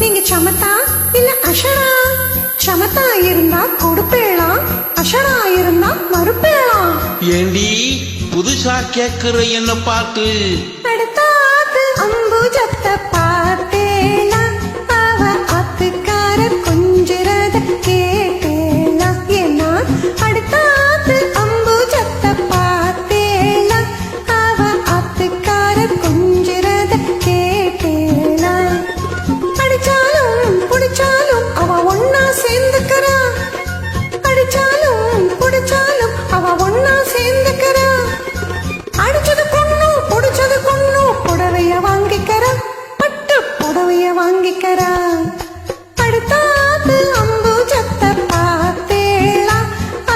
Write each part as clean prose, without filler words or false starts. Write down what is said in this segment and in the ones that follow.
நீங்க சமத்தா இல்ல அஷனா? சமத்தா இருந்தா கொடுப்பேளா, அஷனா இருந்தா மறுப்பேளா? ஏண்டி புதுசா கேக்குற என்ன பார்த்து? அடுத்தாத்து அம்புஜத்தை பார்த்தேளா, அவ ஆத்துக்காரர் கொஞ்சிறத கேட்டேளா? ஏன்னா அடுத்தாத்து அம்புஜத்தை பார்த்தேளா, அவ ஆத்துக்காரர் கொஞ்சிறத கேட்டேளா? அடிச்சாலும் புடிச்சாலும் அவ ஒன்னா சேர்ந்துக்கிறா, அடிச்சாலும் புடிச்சாலும் அவ ஒன்னா சேர்ந்துக்கிறா. அடிச்சது பொண்ணு புடிச்சது பொண்ணு, புடவைய வாங்கிக்கிறா, பட்டு புடவைய வாங்கிக்கிறா. அடுத்தாத்து அம்புஜத்தை பார்த்தேளா,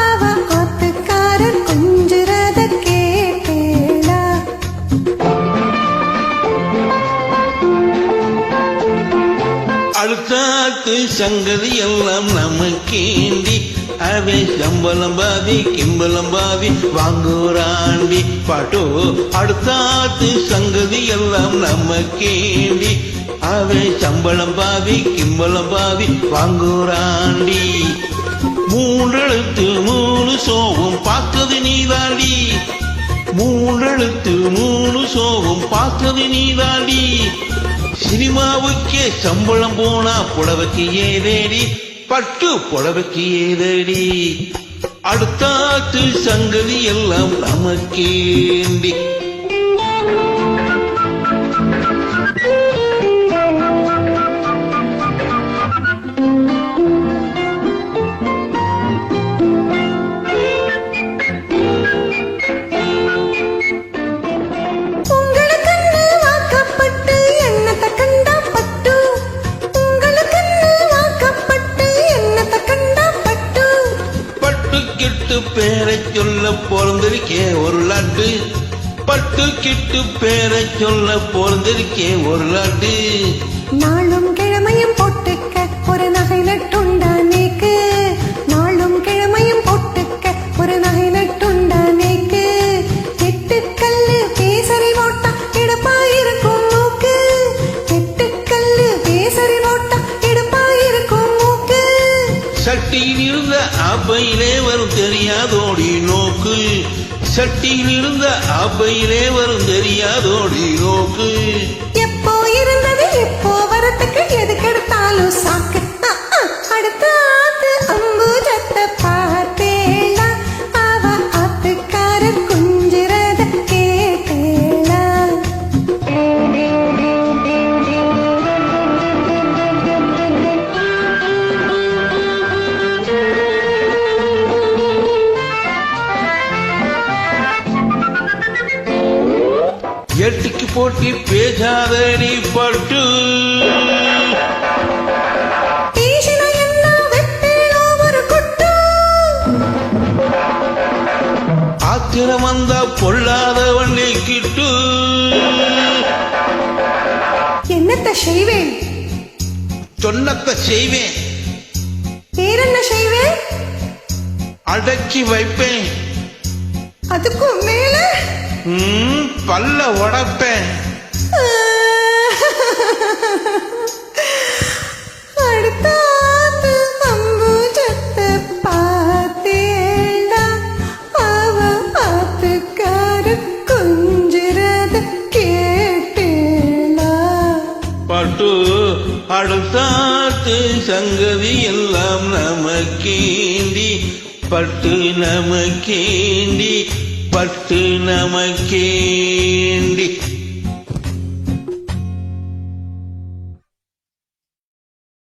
அவ ஆத்துக்காரர் கொஞ்சிறத கேட்டேளா? அடுத்தாத்து சங்கதி எல்லாம் நமக்கேண்டி, அவை சம்பளம் பாதி கிம்பளம் பாதி வாங்குறாண்டி பாட்டோ. அடுத்தாத்து சங்கதி எல்லாம் நமக்கேண்டி, அவை சம்பளம் பாதி கிம்பளம் பாதி வாங்குறாண்டி. மூன்றெழுத்து மூணு சோகம் பார்த்தது நீதாண்டி, மூன்றெழுத்து மூணு சோகம் பார்த்தது நீதாண்டி. சினிமாவுக்கே சம்பளம் போனா புடவைக்கு ஏதேடி, பட்டு புடவைக்கு ஏதடி. அடுத்தாத்து சங்கதி எல்லாம் நமக்கேண்டி. கிட்டு பேரை சொல்ல பிறந்திருக்கே ஒரு லட்டு, பட்டு கிட்டு பேரை சொல்ல பிறந்திருக்கே ஒரு லட்டு. நாளும் கிழமையும் போட்டுக்க ஒரு நகை நட்டுண்டானேக்கு, நாளும் கிழமையும் போட்டுக்க ஒரு நகை நட்டுண்டானேக்கு. எட்டுக்கல்லு பேசரி போட்டா எடுப்பாயிருக்கும் மூக்கு, எட்டுக்கல்லு பேசரி போட்டா எடுப்பாயிருக்கும் மூக்கு. சட்டியில் இருந்த அப்பையிலே வரும் தெரியாதோடி நோக்கு, சட்டியில் இருந்த அப்பையிலே வரும் தெரியாதோடி நோக்கு. எப்போ இருந்தது எப்போ வரத்துக்கு எதுக்கெடுத்தாலும் சாக்கு. அடுத்தாத்து அம்புஜத்தை பார்த்தேளா, அவ ஆத்துக்காரர் கொஞ்சிறத கேட்டேளா? எட்டுக்கு போட்டி பேசாதடி பட்டு, பேசினா என்ன வெப்பேளோ ஒரு குட்டு. ஆத்திரம் வந்தா பொல்லாதவண்ணே கிட்டு. என்னத்த செய்வேன்? சொன்னத்த செய்வேன், வேறென்ன செய்வேன்? அடக்கி வைப்பேன், அதுக்கும் மேல பல்ல உடைப்பேன். அடுத்தாத்து அம்புஜத்தை பார்த்தேளா, அவ ஆத்துக்காரர் கொஞ்சிறத கேட்டேளா? பட்டு அடுத்தாத்து சங்கதி எல்லாம் நமக்கேண்டி, பட்டு நமக்கேண்டி, பட்டு நமக்கேண்டி.